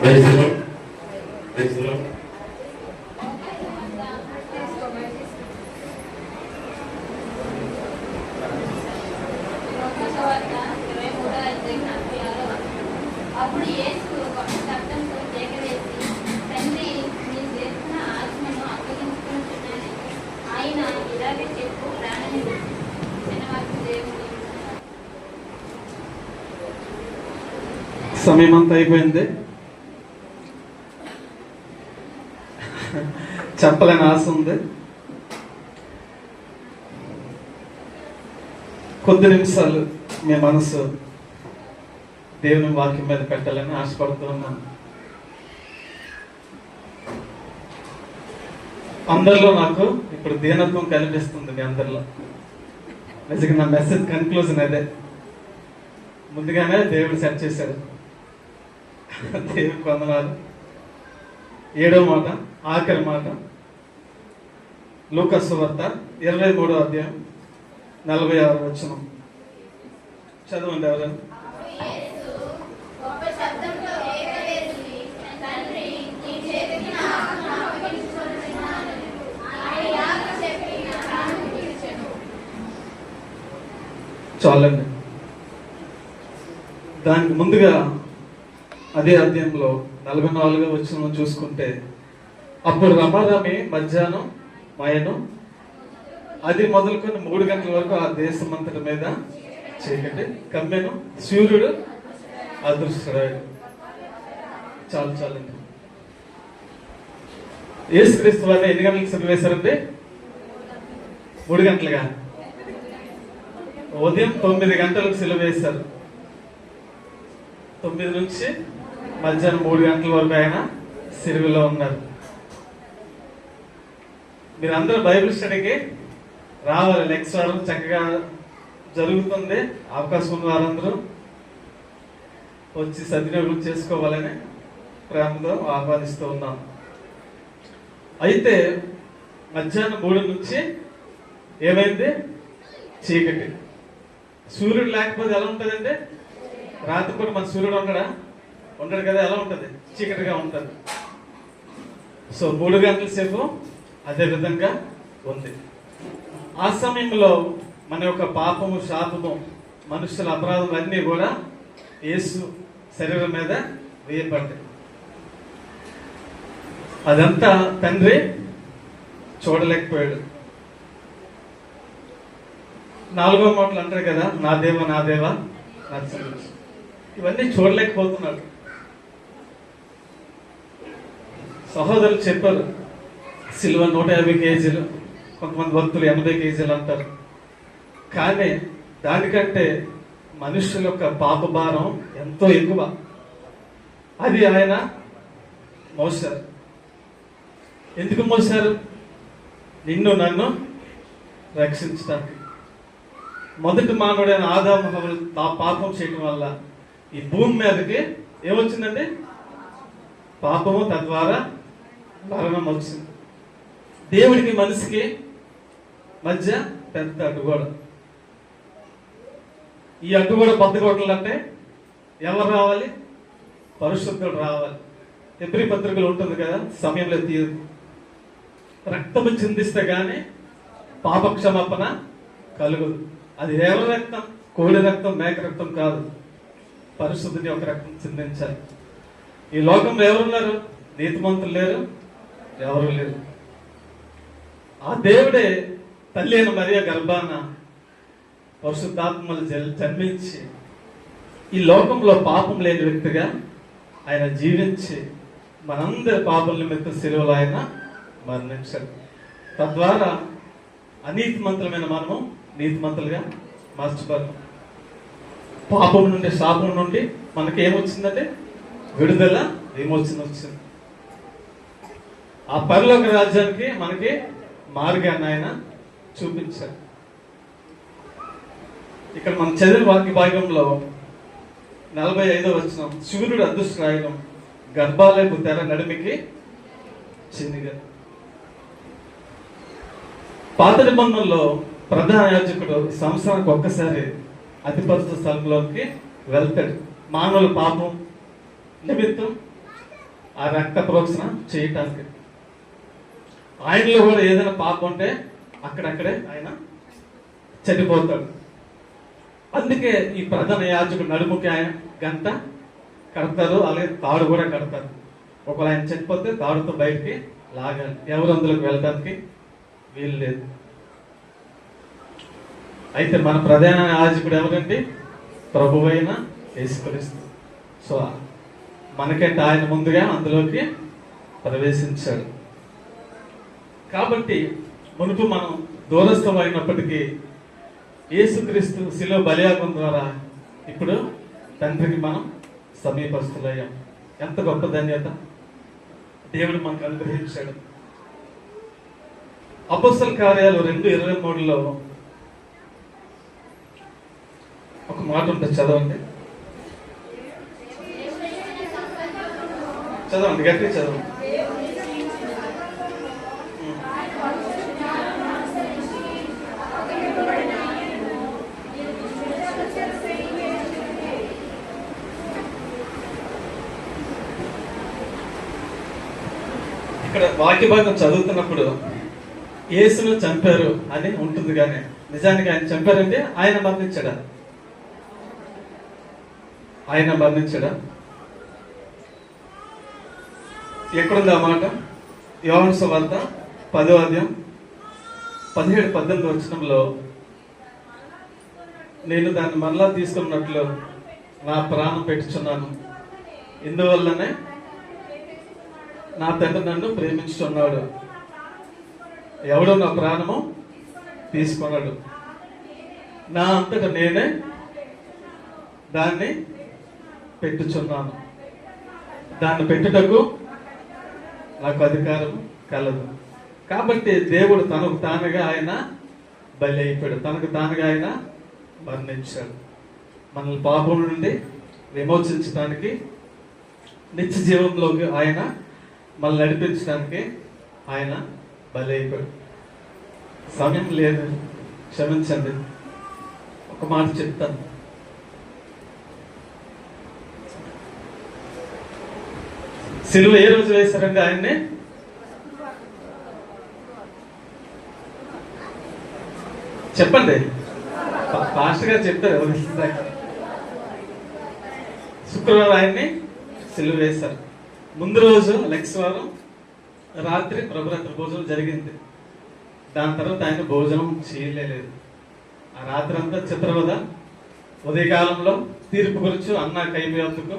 అప్పుడు యేసు ఒక శబ్దంతో కేకవేసి, తండ్రి, నీ చేసిన ఆత్మను అప్పగించుకుంటున్నానని ఆయన ఇలాగే చెప్పు ప్రాణాన్ని విడిచి దేవుడు. సమయం అంతా అయిపోయింది. చెప్పలేని ఆశ ఉంది. కొద్ది నిమిషాలు మీ మనసు దేవుని వాక్యం మీద పెట్టాలని ఆశపడుతూ ఉన్నాను. అందరిలో నాకు ఇప్పుడు దీనత్వం కనిపిస్తుంది. మీ అందరిలో నిజంగా నా మెసేజ్ కన్క్లూజన్ అదే. ముందుగానే దేవుడు సెట్ చేశారు. దేవుడికి వందనాలు. 7వ మాట, ఆఖరి మాట, లూకా సువార్త 23వ అధ్యాయం 46వ వచనం. చదవండి ఎవరైనా. చాలండి. దానికి ముందుగా అదే అధ్యాయంలో 44వ వచనం చూసుకుంటే, అప్పుడు రమారమి మధ్యాహ్నం మాయను అది మొదలుకొని 3 గంటల వరకు ఆ దేశమంతటి మీద చీకటి కమ్మెను, సూర్యుడు అదృశ్యుడు. చాలండి. యేసుక్రీస్తు వారిని ఎన్ని గంటలకు సిలువ వేశారండి? 3 గంటలుగా. ఉదయం 9 గంటలకు సిలువ వేశారు. 9 నుంచి మధ్యాహ్నం 3 గంటల వరకు ఆయన సిలువలో ఉన్నారు. మీరందరూ బైబిల్ స్టడీకి రావాలి. నెక్స్ట్ వారం చక్కగా జరుగుతుంది. అవకాశం ఉన్న వారందరూ వచ్చి సద్వినియోగం చేసుకోవాలని ప్రేమతో ఆహ్వానిస్తూ ఉన్నాం. అయితే మధ్యాహ్నం 3 నుంచి ఏమైంది? చీకటి. సూర్యుడు లేకపోతే ఎలా ఉంటుందండి? రాత్రి పూట మన సూర్యుడు ఉండడు కదా. ఎలా ఉంటుంది? చీకటిగా ఉంటుంది. సో 3 గంటల సేపు అదే విధంగా ఉంది. ఆ సమయంలో మన యొక్క పాపము, శాపము, మనుషుల అపరాధం అన్నీ కూడా యేసు శరీరం మీద వేయబడ్డాయి. అదంతా తండ్రి చూడలేకపోయాడు. 4వ మాటలు అంటారు కదా, నా దేవ నా దేవ నచ్చలేదు. ఇవన్నీ చూడలేకపోతున్నాడు. సహోదరులు చెప్పారు, సిల్వ 150 కేజీలు, కొంతమంది భక్తులు 80 కేజీలు అంటారు. కానీ దానికంటే మనుషుల యొక్క పాప భారం ఎంతో ఎక్కువ. అది ఆయన మోసారు. ఎందుకు మోసారు? నిన్ను నన్ను రక్షించడానికి. మొదటి మానవుడైన ఆదాము హవ్వలు పాపం చేయడం వల్ల ఈ భూమి మీదకి ఏమొచ్చిందండి? పాపము, తద్వారా మరణం వచ్చింది. దేవుడికి మనిషికి మధ్య పెద్ద అడ్డుగోడ. ఈ అడ్డుగోడ బద్దగొట్టాలంటే ఎవరు రావాలి? పరిశుద్ధుడు రావాలి. హెబ్రీ పత్రికలు ఉంటుంది కదా, సమయంలో తీయదు. రక్తము చిందిస్తే గాని పాపక్షమాపణ కలుగుదు. అది ఎవరి రక్తం? కోడి రక్తం, మేక రక్తం కాదు. పరిశుద్ధుని యొక్క రక్తం చిందించాలి. ఈ లోకంలో ఎవరున్నారు? నీతిమంతులు లేరు, ఎవరు లేరు. ఆ దేవుడే తల్లి అయిన మరియ గర్భాన పరిశుద్ధాత్మలు జన్మించి ఈ లోకంలో పాపం లేని వ్యక్తిగా ఆయన జీవించి మనందరి పాపల నిమిత్తం శిలువలో ఆయన మరణించాడు. తద్వారా అనీతిమంతులమైన మనము నీతిమంతులుగా మార్చబడతాం. పాపం నుండి, శాపం నుండి మనకి ఏమొచ్చిందంటే విడుదల, విమోచన వచ్చింది. ఆ పరలోక రాజ్యానికి మనకి మార్గాన్ని ఆయన చూపించారు. ఇక్కడ మనం చదివిన వాక్య భాగంలో 45వ వచనం, సూర్యుడు అదృశ్యరాయడం, గర్భాలయపు తెర నడిమికి చిన్నగా. పాత నిబంధనలో ప్రధాన యాజకుడు సంవత్సరానికి ఒక్కసారి అతి పరిశుద్ధ స్థలంలోకి వెళ్తాడు. మానవుల పాపం నిమిత్తం ఆ రక్త ప్రోక్షణ చేయటానికి. ఆయనలో కూడా ఏదైనా పాపం ఉంటే అక్కడక్కడే ఆయన చనిపోతాడు. అందుకే ఈ ప్రధాన యాజకుడు నడుముకి ఆయన గంట కడతారు, అలాగే తాడు కూడా కడతారు. ఒకవేళ ఆయన చనిపోతే తాడుతో బయటికి లాగాలి, ఎవరు అందులోకి వెళ్ళడానికి వీలు లేదు. అయితే మన ప్రధాన యాజకుడు ఎవరండి? ప్రభువైన యేసుక్రీస్తు. సో మనకంటే ఆయన ముందుగా అందులోకి ప్రవేశించాడు. కాబట్టి మునుపు మనం దూరస్థం అయినప్పటికీ యేసుక్రీస్తు శిలువ బలియాగం ద్వారా ఇప్పుడు తండ్రికి మనం సమీపస్తులయ్యాం. ఎంత గొప్ప ధన్యత దేవుడు మనకు అనుగ్రహించాడు. అపోస్తల కార్యాలు 2:23లో ఒక మాట ఉంటుంది, చదవండి. చదవండి, గట్టిగా చదవండి. ఇక్కడ వాక్య భాగం చదువుతున్నప్పుడు యేసును చంపారు అని ఉంటుంది, కానీ నిజానికి ఆయన చంపారంటే ఆయన మరణించాడా? ఆయన మరణించాడా? ఎక్కడుంది ఆ మాట? యోహాను సువార్త 10వ అధ్యాయం 17-18 వచనంలో, నేను దాన్ని మరలా తీసుకున్నట్లు నా ప్రాణం పెట్టుచున్నాను, ఇందువల్లనే నా తండ్రి నన్ను ప్రేమించుచున్నాడు, ఎవడో నా ప్రాణము తీసుకున్నాడు, నా అంతటా నేనే దాన్ని పెట్టుచున్నాను, దాన్ని పెట్టుటకు నాకు అధికారం కలదు. కాబట్టి దేవుడు తనకు తానుగా ఆయన బలి అయిపోయాడు, తనకు తానుగా ఆయన మరణించాడు. మనల్ని పాపం నుండి విమోచించడానికి, నిత్య జీవంలోకి ఆయన మనల్ని నడిపించడానికి ఆయన బలి అయిపోయాడు. సమయం లేదు, క్షమించండి, ఒక మాట చెప్తాను. సిలువ ఏ రోజు వేశారండి ఆయన్ని? చెప్పండి, ఫాస్ట్ గా చెప్తారు. శుక్రవారం ఆయన్ని సిలువ వేశారు. ముందు రోజు లెక్స్వారం రాత్రి ప్రభురాత్రి భోజనం జరిగింది. దాని తర్వాత ఆయన భోజనం చేయలేదు. ఆ రాత్రి అంతా చిత్రవద, ఉదయకాలంలో తీర్పు గురించి అన్న కైమేందుకు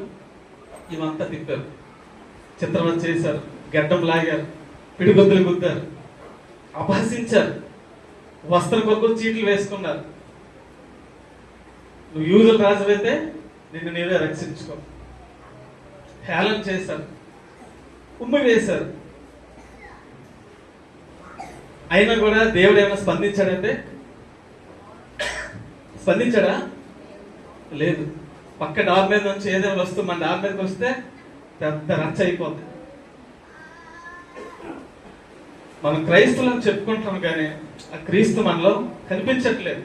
ఇవంతా తిప్పారు, చిత్రవద చేశారు, గడ్డం లాగారు, పిడిగొద్దులు గుద్దారు, అపహసించారు, వస్త్రం కొరకు చీట్లు వేసుకున్నారు. నువ్వు యూదుల రాజువైతే నిన్ను నీవే రక్షించుకో, హేళన చేశారు, ఉమ్మి వేశారు. అయినా కూడా దేవుడు ఏమైనా స్పందించాడంటే స్పందించాడా? లేదు. పక్క డాబ్ మీద నుంచి ఏదైనా వస్తువు మన డాబ్ మీదకి వస్తే పెద్ద రచ్చ అయిపోతుంది. మనం క్రైస్తవులను చెప్పుకుంటున్నాం, కానీ ఆ క్రీస్తు మనలో కనిపించట్లేదు.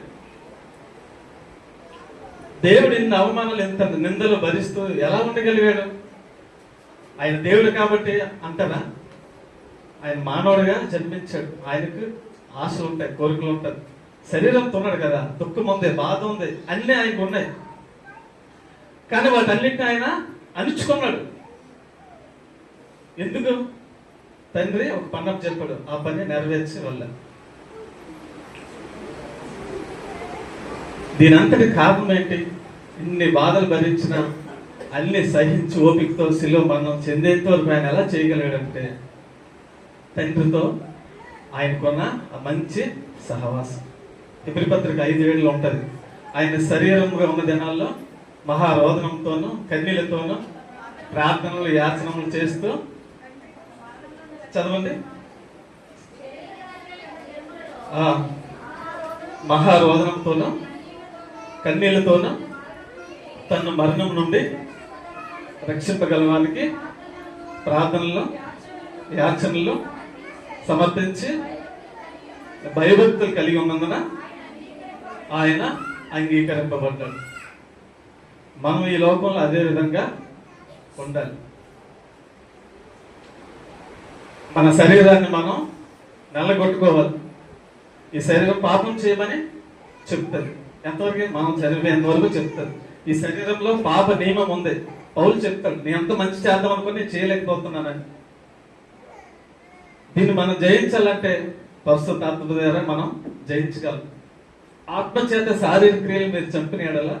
దేవుడు ఇన్ని అవమానాలు, ఎంత నిందలు భరిస్తూ ఎలా ఉండగలిగాడు? ఆయన దేవుడు కాబట్టి అంటారా? ఆయన మానవుడిగా జన్మించాడు, ఆయనకు ఆశలు ఉంటాయి, కోరికలు ఉంటాయి, శరీరంతో ఉన్నాడు కదా, దుఃఖం ఉంది, బాధ ఉంది, అన్నీ ఆయనకు ఉన్నాయి. కానీ వాటన్నిటిని ఆయన అణుచుకున్నాడు. ఎందుకు? తండ్రి ఒక పని చెప్పాడు, ఆ పని నెరవేర్చే వల్ల. దీని అంతటి కారణం ఏంటి? ఇన్ని బాధలు భరించిన, అన్ని సహించి ఓపికతో శిలువ మరణం చెందేంత వరకు ఆయన ఎలా చేయగలిగాడంటే తండ్రితో ఆయనకున్న ఆ మంచి సహవాసం. హెబ్రీ పత్రిక 5:7 ఉంటది. ఆయన శరీరంగా ఉన్న దినాల్లో మహారోదనంతోనూ కన్నీళ్లతోనూ ప్రార్థనలు యాచనలు చేస్తూ, చదవండి, మహారోదనంతోనూ కన్నీళ్లతోనూ తన మరణం నుండి రక్షింపగలవానికి ప్రార్థనలు యాచనలు సమర్పించి భయభక్తులు కలిగి ఉన్నందున ఆయన అంగీకరింపబడ్డాడు. మనం ఈ లోకంలో అదే విధంగా ఉండాలి. మన శరీరాన్ని మనం నల్లగొట్టుకోవాలి. ఈ శరీరం పాపం చేయమని చెప్తుంది. ఎంతవరకు? మనం చదివేంత వరకు చెప్తుంది. ఈ శరీరంలో పాప నియమం ఉంది. పౌలు చెప్తాడు, నేను ఎంత మంచి చేద్దాం అనుకుని నేను చేయలేకపోతున్నానని. దీన్ని మనం జయించాలంటే పరిశుద్ధాత్మ ద్వారా మనం జయించగలం. ఆత్మచేత శారీరక క్రియలు మీరు చంపిన ఎడల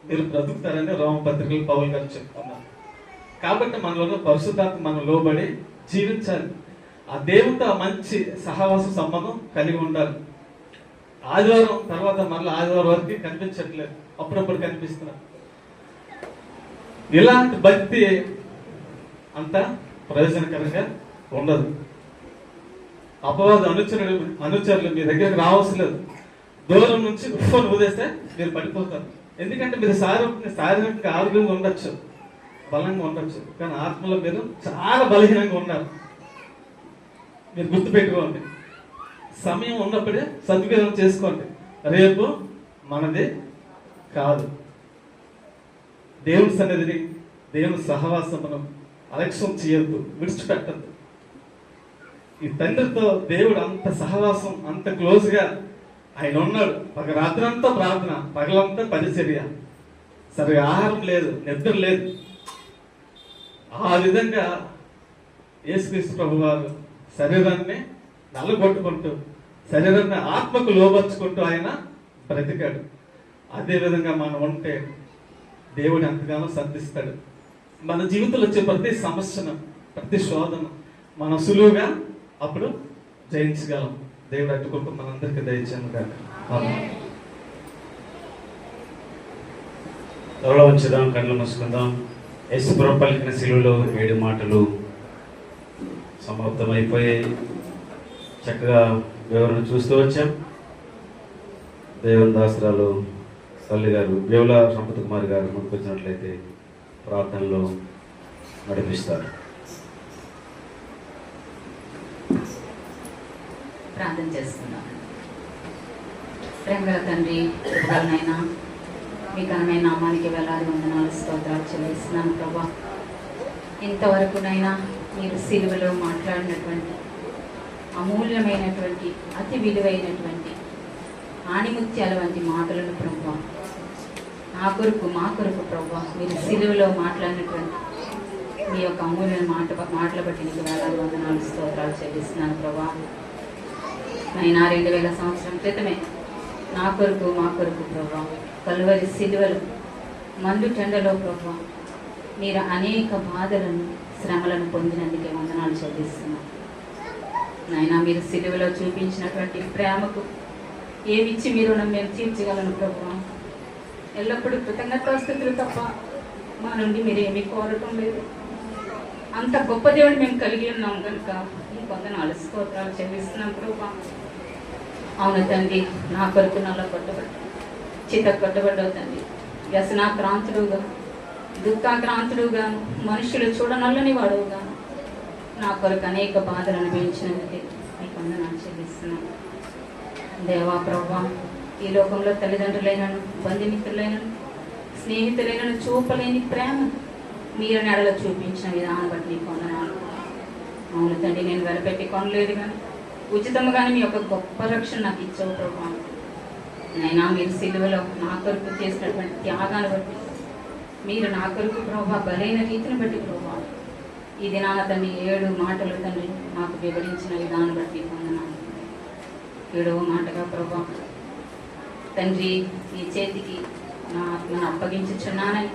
మీరు బ్రతుకుతారని రోమపత్రికలు పౌలు గారు చెప్తున్నారు. కాబట్టి మనలో పరిశుద్ధాత్మ మనం లోబడి జీవించాలి. ఆ దేవునితో మంచి సహవాస సంబంధం కలిగి ఉండాలి. ఆదివారం తర్వాత మళ్ళీ ఆదివారం వరకు కనిపించట్లేదు, అప్పుడప్పుడు కనిపిస్తున్నారు. ఇలాంటి భక్తి అంత ప్రయోజనకరంగా ఉండదు. అపవాద అనుచరులు మీ దగ్గరికి రావాల్సలేదు. దూరం నుంచి ఉఫ్ఫను ఊదేస్తే మీరు పడిపోతారు. ఎందుకంటే మీరు శారీరకంగా ఆరోగ్యంగా ఉండొచ్చు, బలంగా ఉండొచ్చు, కానీ ఆత్మలో మీరు చాలా బలహీనంగా ఉన్నారు. మీరు గుర్తుపెట్టుకోండి. సమయం ఉన్నప్పుడే సద్వినియోగం చేసుకోండి. రేపు మనది కాదు. దేవుని సన్నిధిని, దేవుని సహవాసమును అలక్ష్యం చేయొద్దు, విడిచిపెట్టద్దు. ఈ తండ్రితో దేవుడు అంత సహవాసం, అంత క్లోజ్గా ఆయన ఉన్నాడు. రాత్రంతా ప్రార్థన, పగలంతా పరిచర్య, సరిగా ఆహారం లేదు, నిద్ర లేదు. ఆ విధంగా యేసుక్రీస్తు ప్రభు వారు శరీరాన్ని నల్లగొట్టుకుంటూ, శరీరాన్ని ఆత్మకు లోబర్చుకుంటూ ఆయన బ్రతికాడు. అదేవిధంగా మనం ఉంటే దేవుడు ఎంతగానో సంధిస్తాడు. మన జీవితంలో వచ్చే ప్రతి సమస్యను, ప్రతి శోధన మనం సులువుగా అప్పుడు జయించగలం. దేవుడు అట్టుకుంటూ మనందరికీ దయచేయను గాక. త్వరలో ఉంచుదాం, కళ్ళు మూసుకుందాం. యేసుప్రభు పలికిన శిలువలో 7 మాటలు సమాప్తమైపోయాయి. చక్కగా వివరణ చూస్తూ వచ్చాం. దేవుని దాసరాలు తల్లి గారు వేవుల సంపత్ కుమార్ గారు ముందుకు వచ్చినట్లయితే ప్రార్థనలో నడిపిస్తారు. ప్రార్థన చేసుకుందాం. ప్రేమగల తండ్రి, కృపగలనైనా మీ ఘనమైన నామానికి వేలాది వందనాలు, స్తోత్రాలు చెల్లిస్తున్నాను ప్రభా. ఇంతవరకునైనా మీరు సిలువలో మాట్లాడినటువంటి అమూల్యమైనటువంటి, అతి విలువైనటువంటి ఆణిముత్యాల వంటి మాటలను ప్రభా, నా కొరకు, మా కొరకు ప్రభా, మీరు సిలువలో మాట్లాడినటువంటి మీ యొక్క అమూల్యమైన మాటల బట్టి నీకు వేలాది వందనాలు, స్తోత్రాలు చెల్లిస్తున్నాను ప్రభా. అయినా 2000 సంవత్సరం క్రితమే నా కొరకు, మా కొరకు ప్రభా, కలువరి సిలువలు మండు టెండలో ప్రభా మీరు అనేక బాధలను, శ్రమలను పొందినందుకే వందనాలు చెల్లిస్తున్నాను నాయనా. మీరు సిలువలో చూపించినటువంటి ప్రేమకు ఏమిచ్చి మీరు మేము తీర్చగలను ప్రభా. ఎల్లప్పుడూ కృతజ్ఞతాస్తుతులు తప్ప మా నుండి మీరు ఏమీ కోరటం లేదు. అంత గొప్ప దేవుడు మేము కలిగి ఉన్నాం కనుక ఈ వందనాలు, స్తోత్రాలు చెల్లిస్తున్నాం ప్రభా. అవును తండ్రి, నా కొరకు నల్ల కొట్టబడ్డా, చిత కొట్టబడ్డావు తండ్రి. వ్యసనాక్రాంతుడుగా, దుఃఖాక్రాంతుడుగాను, మనుషులు చూడనల్లని వాడుగాను నా కొరకు అనేక బాధలు అనుభవించినందుకే నీకు వందనాలు చెల్లిస్తున్నాను దేవా ప్రభా. ఈ లోకంలో తల్లిదండ్రులైనను, బంధుమిత్రులైనను, స్నేహితులైనను చూపలేని ప్రేమ మీరు నెడలో చూపించిన విధానం బట్టి నీకు వందనాలు. అవును తండ్రి, నేను వెలపెట్టి కొనలేదు కానీ ఉచితంగానే మీ యొక్క గొప్ప రక్షణ నాకు ఇచ్చావు ప్రభా. నైనా మీరు సిలువలో నా కొరకు చేసినటువంటి త్యాగాన్ని బట్టి, మీరు నా కొరకు ప్రభా బలైన రీతిని బట్టి ప్రభా, ఈ దినాన తండ్రి 7 మాటలు తండ్రి నాకు వివరించిన విధానం బట్టి పొందనాను. 7వ మాటగా ప్రభా తండ్రి, ఈ చేతికి నా ఆత్మను అప్పగించుచున్నానని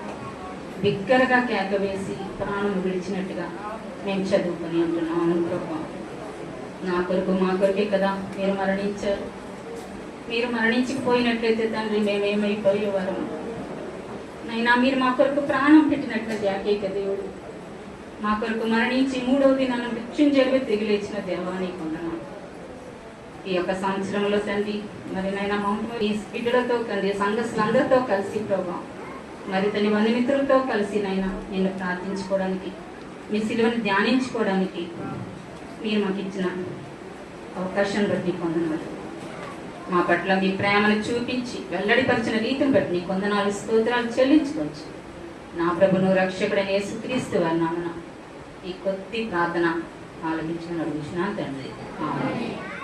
బిగ్గరగా కేక వేసి ప్రాణం విడిచినట్టుగా మేము చదువుకొని అంటున్నాను ప్రభా. నా కొరకు, మా కొరకే కదా మీరు మరణించారు. మీరు మరణించకపోయినట్లయితే తండ్రి మేమేమైపోయేవారు నైనా. మీరు మా కొరకు ప్రాణం పెట్టినట్లయితే ఏకైక దేవుడు మా కొరకు మరణించి 3వ దినాన మృత్యుంజయుడిగా తిరిగి లేచిన దేవాన్ని కొందనాలు. ఈ యొక్క సంవత్సరంలో తండ్రి మరి నైనా ఈ బిడ్డలతో తండ్రి సంఘస్థులందరితో కలిసి ప్రభా, మరి తన బంధుమిత్రులతో కలిసి నైనా నిన్ను ప్రార్థించుకోవడానికి, మీ సిలువను ధ్యానించుకోవడానికి మీరు మాకు ఇచ్చిన అవకాశం బట్టి కొందనాలు. మా పట్ల మీ ప్రేమను చూపించి వెల్లడిపరిచిన రీతిని బట్టి నీ వందనాలు, స్తోత్రాలు చెల్లించుకోవచ్చు. నా ప్రభును రక్షకుడైన యేసుక్రీస్తు వారి నామమున ఈ కొద్ది ప్రార్థన ఆలకించమని అడుగుతున్నాను తండ్రి. ఆమేన్.